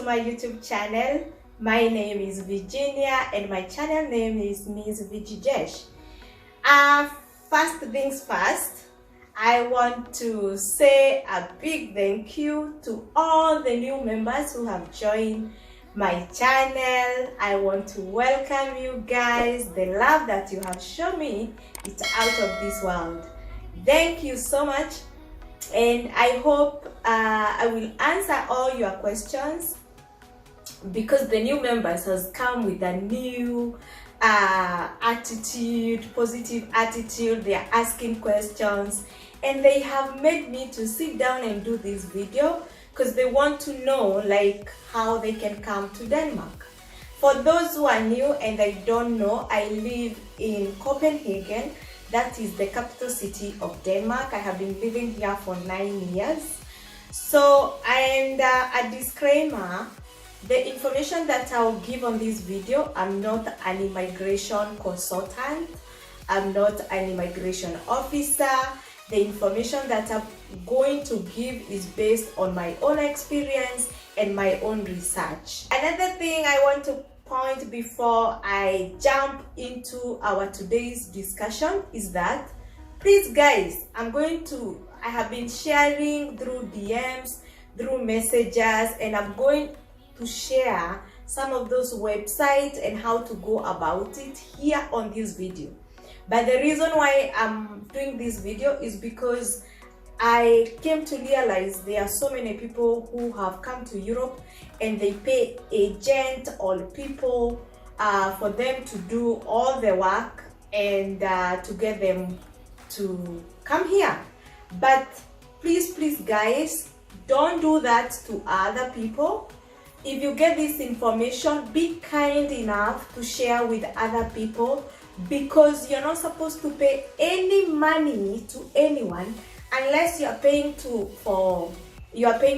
my YouTube channel. My name is Virginia and my channel name is Miss Vigijesh. First things first, I want to say a big thank you to all the new members who have joined my channel. I want to welcome you guys. The love that you have shown me is out of this world. Thank you so much, and I hope I will answer all your questions, because the new members has come with a new attitude, positive attitude. They are asking questions and they have made me to sit down and do this video because they want to know like how they can come to Denmark. For those who are new and they don't know, I live in Copenhagen. That is the capital city of Denmark. I have been living here for 9 years. So, and a disclaimer, the information that I'll give on this video, I'm not an immigration consultant. I'm not an immigration officer. The information that I'm going to give is based on my own experience and my own research. Another thing I want to point before I jump into our today's discussion is that, please guys, I have been sharing through DMs, through messages, and I'm going to share some of those websites and how to go about it here on this video. But the reason why I'm doing this video is because I came to realize there are so many people who have come to Europe and they pay agent or people for them to do all the work and to get them to come here. But please guys, don't do that to other people. If you get this information, be kind enough to share with other people, because you're not supposed to pay any money to anyone unless you are paying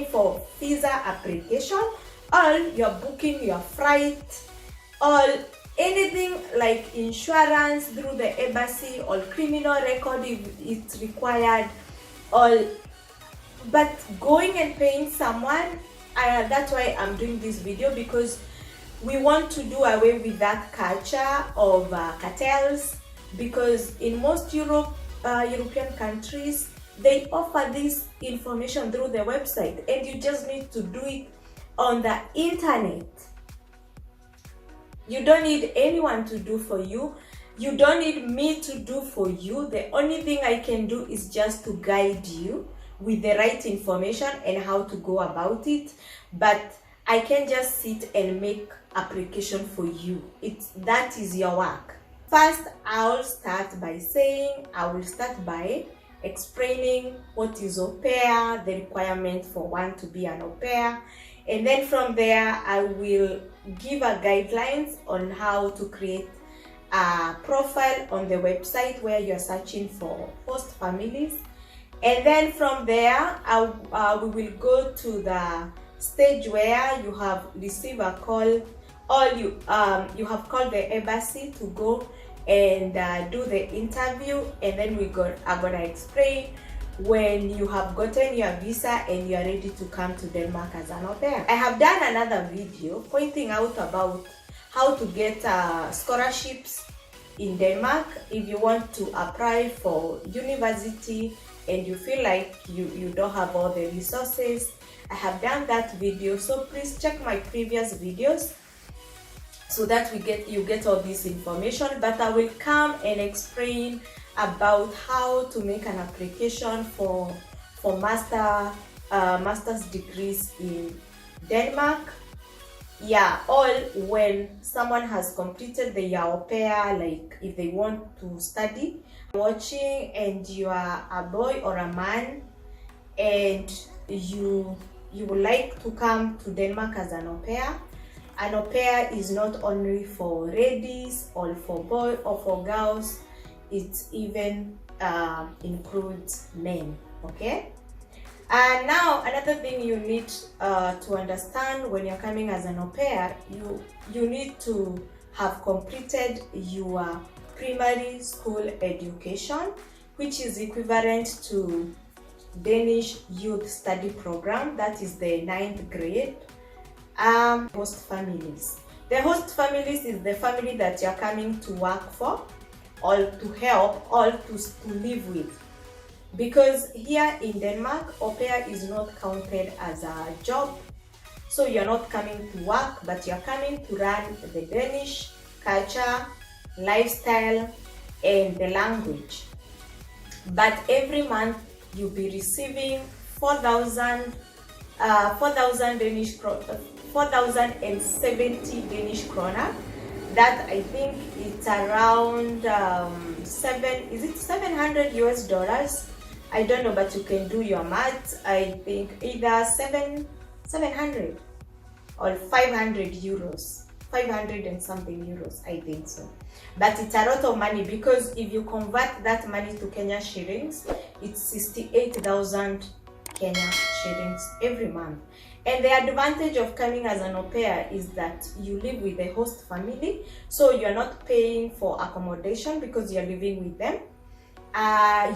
for visa application, or you're booking your flight, or anything like insurance through the embassy, or criminal record if it's required, but going and paying someone, that's why I'm doing this video, because we want to do away with that culture of cartels, because in most European countries, they offer this information through the website and you just need to do it on the internet. You don't need anyone to do for you. You don't need me to do for you. The only thing I can do is just to guide you with the right information and how to go about it. But I can just sit and make application for you. That is your work. First, I will start by explaining what is Aupair, the requirement for one to be an Aupair, and then from there I will give a guidelines on how to create a profile on the website where you are searching for host families, and then from there we will go to the stage where you have received a call, or you have called the embassy to go and do the interview, and then I'm gonna explain when you have gotten your visa and you are ready to come to Denmark as an au pair. I have done another video pointing out about how to get scholarships in Denmark if you want to apply for university and you feel like you don't have all the resources. I have done that video, so please check my previous videos so that you get all this information. But I will come and explain about how to make an application for master's degrees in Denmark. Yeah, all when someone has completed the au pair, like if they want to study. Watching and you are a boy or a man and you would like to come to Denmark as an au pair. An au pair is not only for ladies or for boys or for girls, it even includes men, okay? And now another thing you need to understand when you're coming as an au pair, you need to have completed your primary school education, which is equivalent to Danish Youth Study Program, that is the 9th grade. Host families. The host families is the family that you're coming to work for, or to help, or to live with. Because here in Denmark, Aupair is not counted as a job. So you're not coming to work, but you're coming to run the Danish culture, lifestyle, and the language. But every month you'll be receiving 4,000 4,070 Danish kroner. That I think it's around 700 US dollars. I don't know, but you can do your maths. I think either 700 or 500 euros. 500 and something euros, I think so. But it's a lot of money, because if you convert that money to Kenya shillings, it's 68,000 Kenya shillings every month. And the advantage of coming as an au pair is that you live with the host family, so you're not paying for accommodation because you're living with them.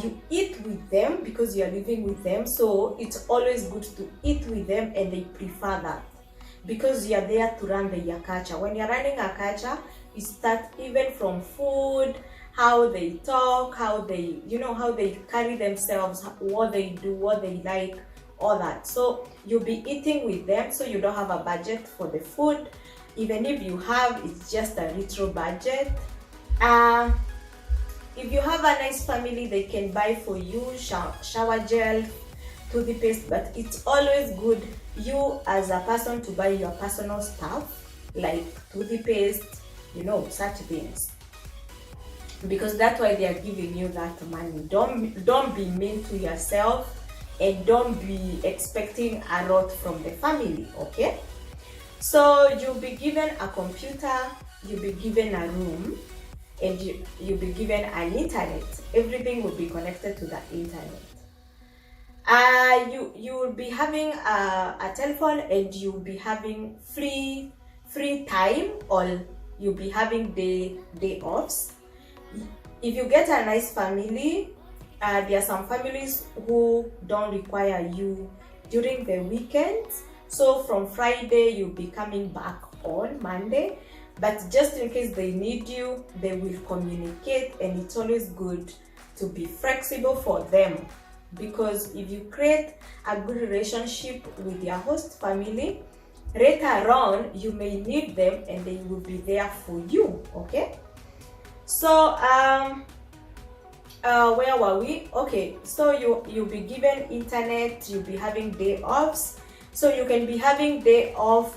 You eat with them because you're living with them, so it's always good to eat with them, and they prefer that because you're there to run their culture. When you're running a culture, it starts even from food, how they talk, how they carry themselves, what they do, what they like, all that. So you'll be eating with them, so you don't have a budget for the food. Even if you have, it's just a little budget. If you have a nice family, they can buy for you shower gel, toothpaste, but it's always good you as a person to buy your personal stuff like toothpaste, such things, because that's why they are giving you that money. Don't be mean to yourself, and don't be expecting a lot from the family, okay? So you'll be given a computer, you'll be given a room, and you'll be given an internet. Everything will be connected to the internet. You will be having a telephone, and you'll be having free time, or you'll be having day offs. If you get a nice family, there are some families who don't require you during the weekends. So from Friday, you'll be coming back on Monday. But just in case they need you, they will communicate, and it's always good to be flexible for them, because if you create a good relationship with your host family, later on you may need them and they will be there for you, okay? So where were we? Okay, so you'll be given internet, you'll be having day offs. So you can be having day off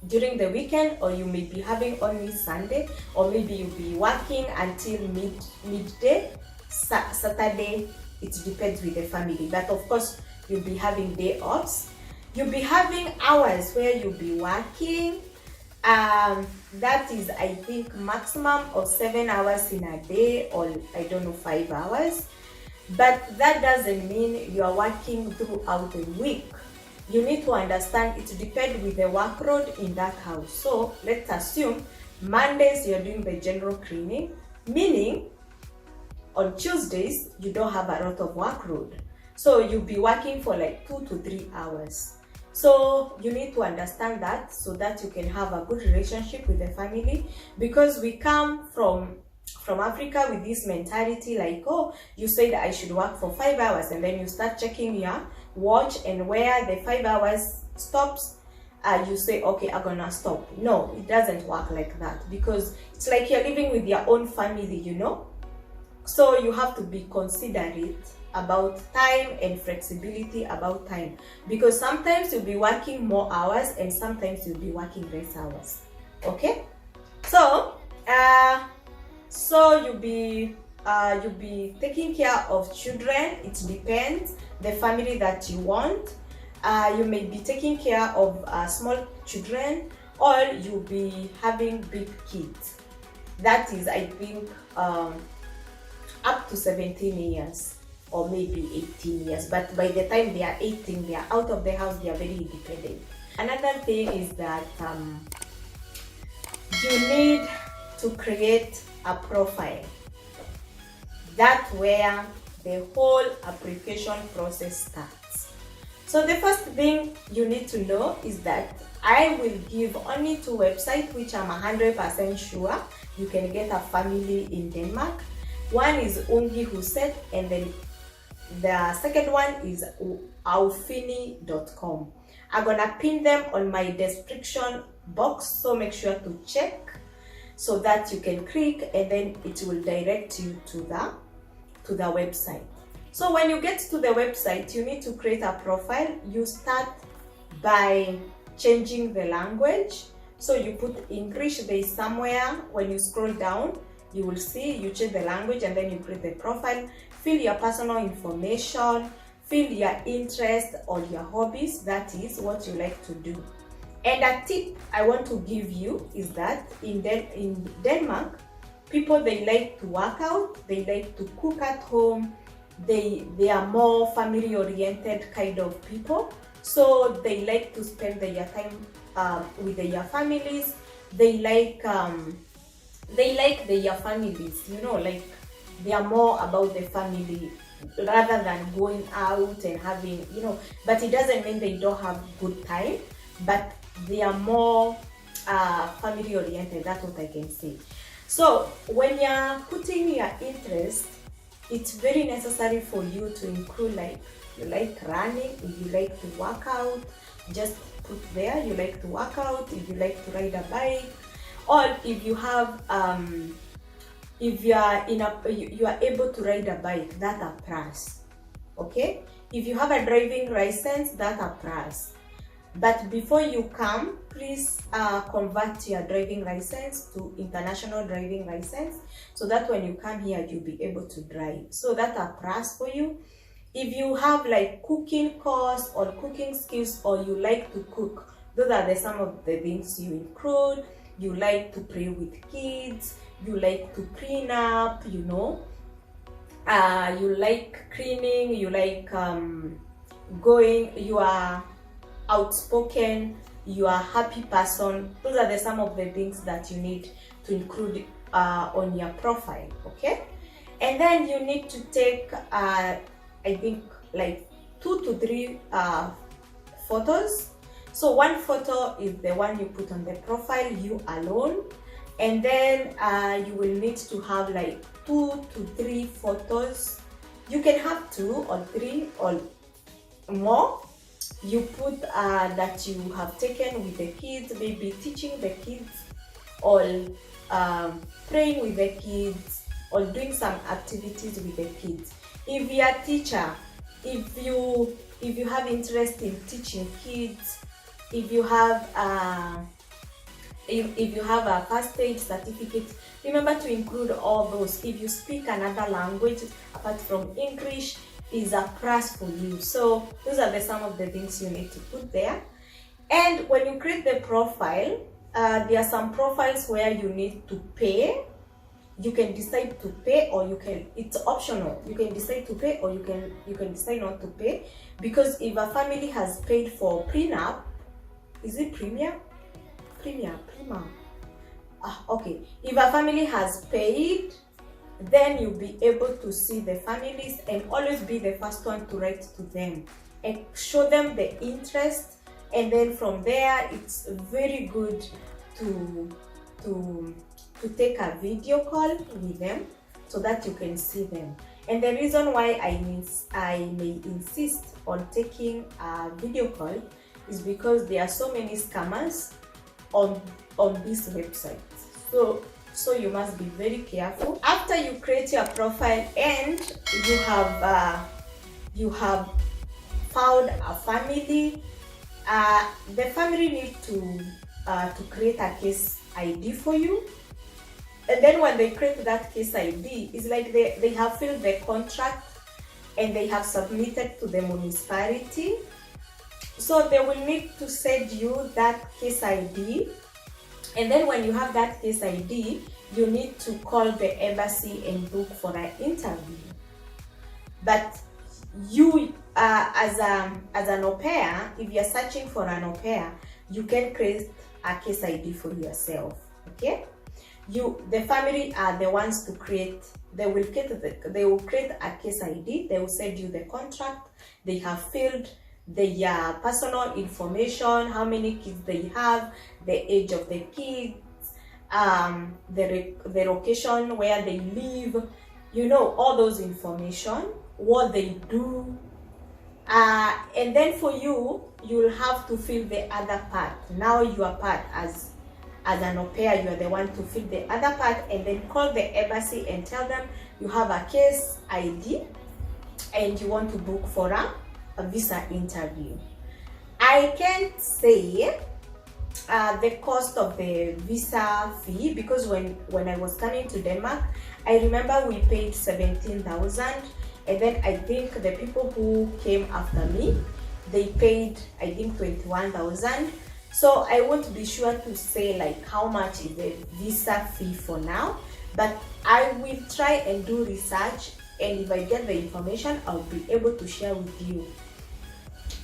during the weekend, or you may be having only Sunday, or maybe you'll be working until midday Saturday. It depends with the family, but of course you'll be having day offs. You'll be having hours where you'll be working. That is, I think, maximum of 7 hours in a day, or I don't know, 5 hours. But that doesn't mean you are working throughout the week. You need to understand it depends with the workload in that house. So let's assume Mondays you're doing the general cleaning, meaning on Tuesdays you don't have a lot of workload. So you'll be working for like 2 to 3 hours. So you need to understand that, so that you can have a good relationship with the family, because we come from Africa with this mentality like, oh, you said I should work for 5 hours, and then you start checking your watch, and where the 5 hours stops, you say, okay, I'm gonna stop. No, it doesn't work like that, because it's like you're living with your own family, So you have to be considerate about time and flexibility about time, because sometimes you'll be working more hours and sometimes you'll be working less hours, okay? So you'll be taking care of children. It depends the family that you want. You may be taking care of small children, or you'll be having big kids. That is, I think, up to 17 years or maybe 18 years. But by the time they are 18, they are out of the house, they are very independent. Another thing is that you need to create a profile. That's where the whole application process starts. So the first thing you need to know is that I will give only 2 websites which I'm 100% sure you can get a family in Denmark. One is Ungihuset, and then the second one is Aupair.com. I'm gonna pin them on my description box, so make sure to check so that you can click and then it will direct you to the website. So when you get to the website, you need to create a profile. You start by changing the language. So you put English there somewhere. When you scroll down, you will see you change the language and then you create the profile. Fill your personal information, fill your interest or your hobbies, that is what you like to do. And a tip I want to give you is that in Denmark, people, they like to work out, they like to cook at home, they are more family oriented kind of people. So they like to spend their time with their families. They like their families, you know, like they are more about the family rather than going out and having, you know, but it doesn't mean they don't have good time, but they are more family oriented. That's what I can say. So when you're putting your interest, it's very necessary for you to include, like, you like running, if you like to work out, just put there you like to work out. If you like to ride a bike, or if you have if you are able to ride a bike, that's a plus. Okay, if you have a driving license, that's a plus. But before you come, please convert your driving license to international driving license, so that when you come here, you'll be able to drive. So that's a plus for you. If you have like cooking course or cooking skills, or you like to cook, those are some of the things you include. You like to play with kids, you like to clean up, you know, you like cleaning, you like going, you are outspoken, you are a happy person. Those are some of the things that you need to include on your profile. Okay, and then you need to take I think like 2 to 3 photos. So one photo is the one you put on the profile, you alone, and then you will need to have like 2 to 3 photos. You can have 2 or 3 or more. You put that you have taken with the kids, maybe teaching the kids, or playing with the kids, or doing some activities with the kids. If you are a teacher, if you have interest in teaching kids, if you have a first aid certificate, remember to include all those. If you speak another language apart from English, is a plus for you. So those are some of the things you need to put there. And when you create the profile, there are some profiles where you need to pay. You can decide to pay, or you can, it's optional. You can decide to pay, or you can decide not to pay. Because if a family has paid for prenup, is it premium? Okay. If a family has paid, then you'll be able to see the families and always be the first one to write to them and show them the interest. And then from there, it's very good to take a video call with them so that you can see them. And the reason why I may insist on taking a video call is because there are so many scammers on this website. So you must be very careful. After you create your profile and you have found a family, the family needs to create a case ID for you. And then when they create that case ID, it's like they have filled the contract and they have submitted to the municipality. So they will need to send you that case ID. And then when you have that case ID, you need to call the embassy and book for an interview. But you, as an au pair, if you're searching for an au pair, you can create a case ID for yourself. Okay? The family are the ones to create. They will create a case ID. They will send you the contract. They have filled their personal information, how many kids they have, the age of the kids, the location where they live, all those information, what they do. And then for you'll have to fill the other part. Now you are part as an au pair, you are the one to fill the other part, and then call the embassy and tell them you have a case ID and you want to book for a visa interview. I can't say the cost of the visa fee, because when I was coming to Denmark, I remember we paid 17,000, and then I think the people who came after me, they paid, I think, 21,000. So I won't be sure to say like how much is the visa fee for now, but I will try and do research, and if I get the information, I'll be able to share with you.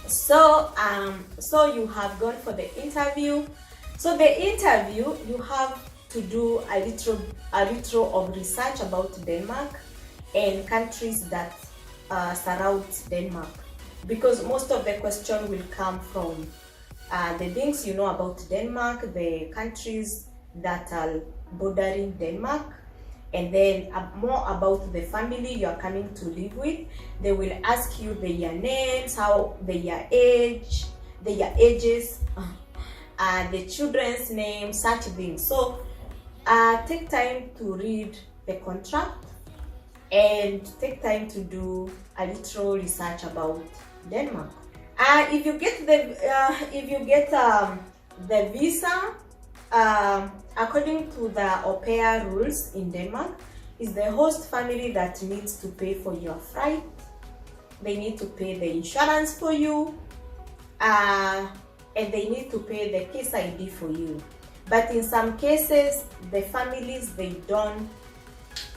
So you have gone for the interview. So the interview, you have to do a little of research about Denmark and countries that surround Denmark, because most of the question will come from the things you know about Denmark, the countries that are bordering Denmark, and then more about the family you are coming to live with. They will ask you their names, their ages, the children's names, such things. So take time to read the contract and take time to do a little research about Denmark. If you get the visa, according to the au pair rules in Denmark, is the host family that needs to pay for your flight. They need to pay the insurance for you, and they need to pay the case ID for you. But in some cases, the families, they don't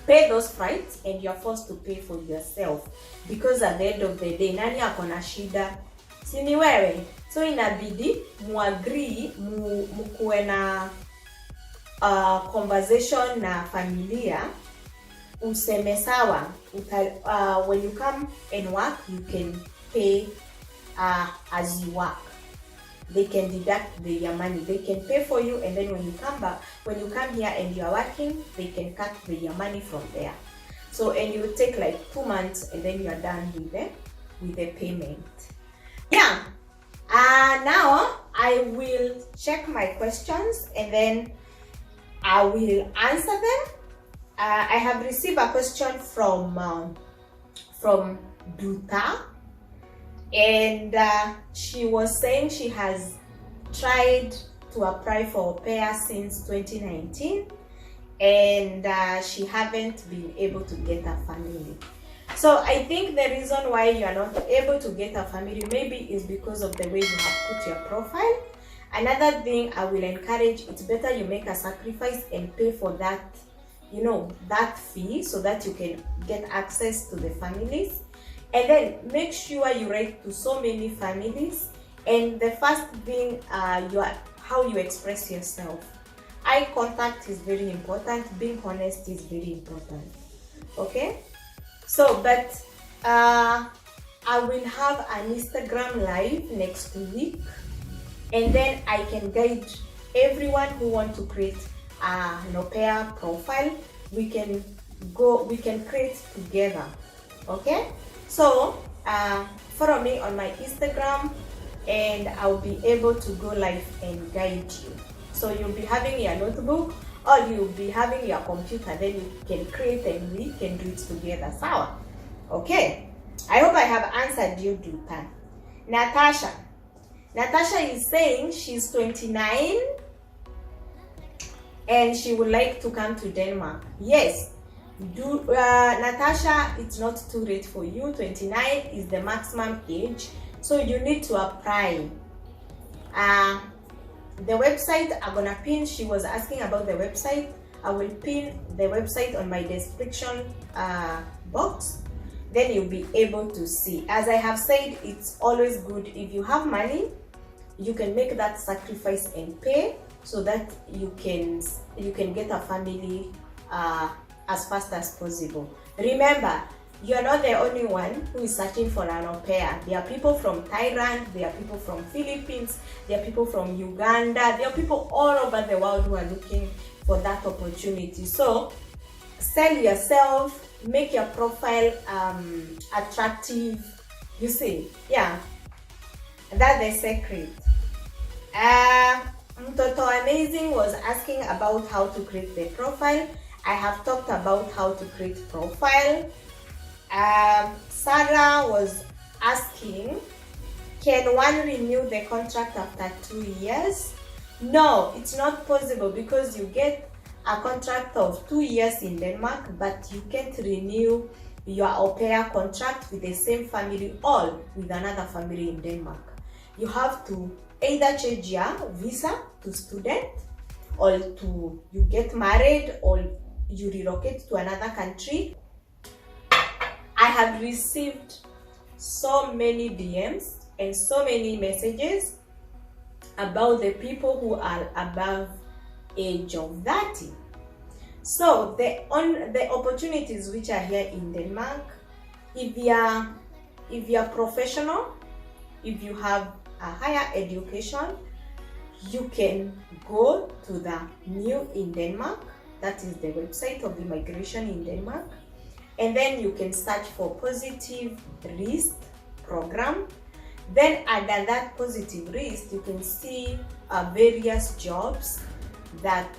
pay those flights, and you're forced to pay for yourself, because at the end of the day, nani akona shida? Si ni wewe. So inabidi muagree, mukuwe na conversation na familia, useme sawa, when you come and work, you can pay as you work. They can deduct their money. They can pay for you, and then when you come here and you are working, they can cut their money from there. So, and you will take like 2 months, and then you are done with the payment. Yeah. Now I will check my questions, and then I will answer them. I have received a question from Duta, and she was saying she has tried to apply for au pair since 2019, and she haven't been able to get a family. So I think the reason why you are not able to get a family maybe is because of the way you have put your profile. Another thing I will encourage, it's better you make a sacrifice and pay for that, that fee, so that you can get access to the families. And then make sure you write to so many families. And the first thing, how you express yourself. Eye contact is very important. Being honest is very important. Okay? So, but I will have an Instagram live next week, and then I can guide everyone who wants to create an au pair profile. We can create together. Okay? So follow me on my Instagram, and I'll be able to go live and guide you. So you'll be having your notebook, or you'll be having your computer, then you can create and we can do it together. Sawa? Okay. I hope I have answered you, Duta. Natasha is saying she's 29 and she would like to come to Denmark. Yes. Natasha, it's not too late for you. 29 is the maximum age, so you need to apply. The website I'm gonna pin, she was asking about the website. I will pin the website on my description box, then you'll be able to see. As I have said, it's always good if you have money, you can make that sacrifice and pay, so that you can get a family as fast as possible. Remember, you're not the only one who is searching for an au pair. There are people from Thailand, there are people from Philippines, there are people from Uganda, there are people all over the world who are looking for that opportunity. So sell yourself, make your profile attractive. You see, yeah, that's the secret. Toto Amazing was asking about how to create the profile. I have talked about how to create profile. Sarah was asking, can one renew the contract after 2 years? No, it's not possible, because you get a contract of 2 years in Denmark, but you can't renew your au pair contract with the same family or with another family in Denmark. You have to either change your visa to student, or you get married, or you relocate to another country. I have received so many DMs and so many messages about the people who are above age of 30. So the opportunities which are here in Denmark, if you are professional, if you have a higher education, you can go to the New in Denmark, that is the website of immigration in Denmark, and then you can search for positive risk program. Then under that positive risk, you can see various jobs that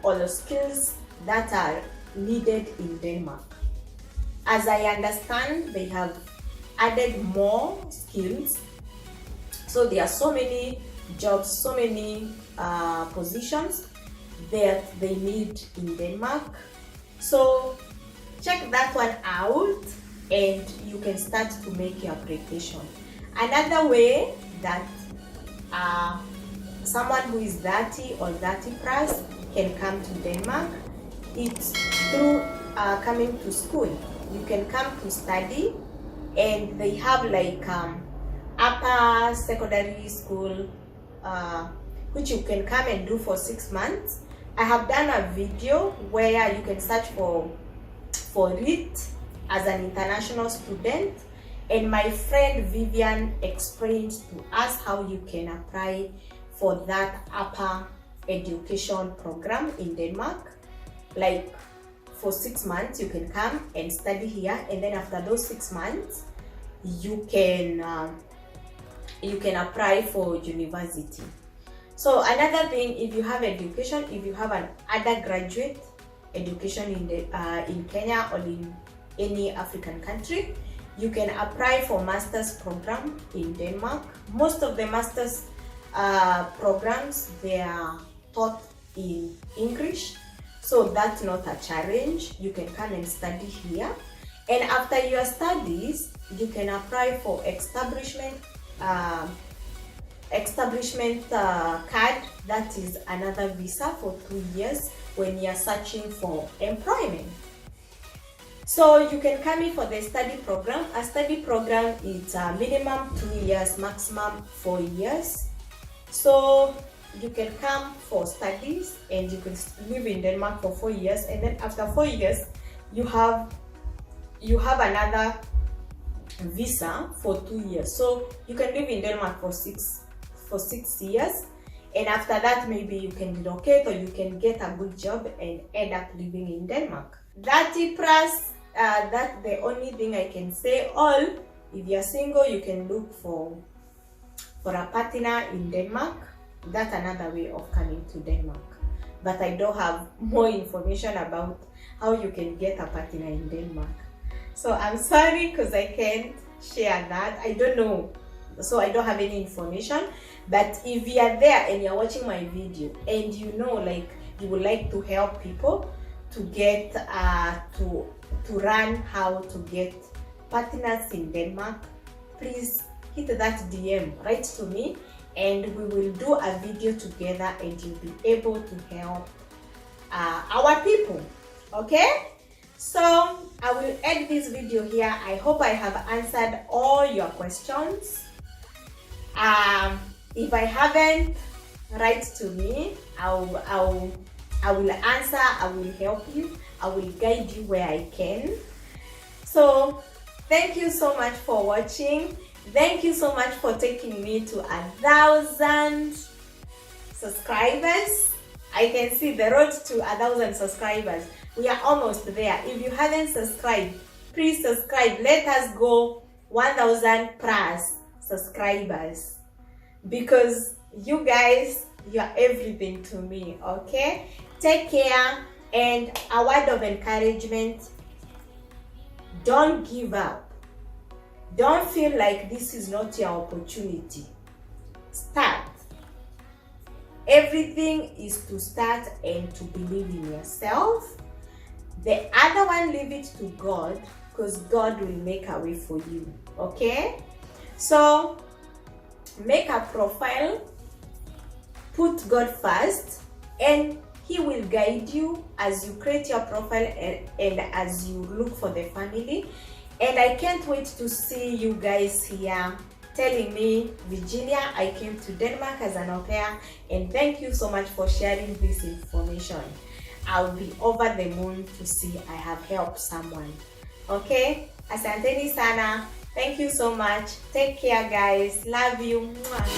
or the skills that are needed in Denmark. As I understand, they have added more skills. So there are so many jobs, so many positions that they need in Denmark. So check that one out and you can start to make your application. Another way that someone who is 30 or 30 plus can come to Denmark, it's through coming to school. You can come to study, and they have like upper secondary school which you can come and do for 6 months. I have done a video where you can search for it as an international student, and my friend Vivian explained to us how you can apply for that upper education program in Denmark. Like for 6 months you can come and study here, and then after those 6 months you can apply for university. So another thing, if you have education, if you have an undergraduate education in Kenya or in any African country, you can apply for master's program in Denmark. Most of the master's programs, they are taught in English, so that's not a challenge. You can come and study here, and after your studies you can apply for establishment card. That is another visa for 2 years when you are searching for employment. So you can come in for the study program. A study program is minimum 2 years, maximum 4 years. So you can come for studies and you can live in Denmark for 4 years, and then after 4 years you have another visa for 2 years. So you can live in Denmark for six years, and after that maybe you can relocate, or you can get a good job and end up living in Denmark. 30 plus, that's the only thing I can say. Or if you're single, you can look for a partner in Denmark. That's another way of coming to Denmark, but I don't have more information about how you can get a partner in Denmark. So I'm sorry, because I can't share that. I don't know, so I don't have any information. But if you are there and you're watching my video and you know, like, you would like to help people to get to run how to get partners in Denmark, please hit that DM, write to me, and we will do a video together and you'll be able to help our people. Okay, so I will end this video here. I hope I have answered all your questions. If I haven't, write to me. I will answer, I will help you, I will guide you where I can. So thank you so much for watching. Thank you so much for taking me to 1,000 subscribers. I can see the road to 1,000 subscribers. We are almost there. If you haven't subscribed, please subscribe. Let us go 1,000 plus subscribers, because you guys, you are everything to me. Okay, take care. And a word of encouragement: don't give up. Don't feel like this is not your opportunity. Start. Everything is to start and to believe in yourself. The other one, leave it to God, because God will make a way for you. Okay? So make a profile, put God first, and He will guide you as you create your profile and as you look for the family. And I can't wait to see you guys here telling me, Virginia, I came to Denmark as an au pair, and thank you so much for sharing this information. I'll be over the moon to see I have helped someone. Okay? Asanteni sana. Thank you so much. Take care, guys. Love you. Mwah.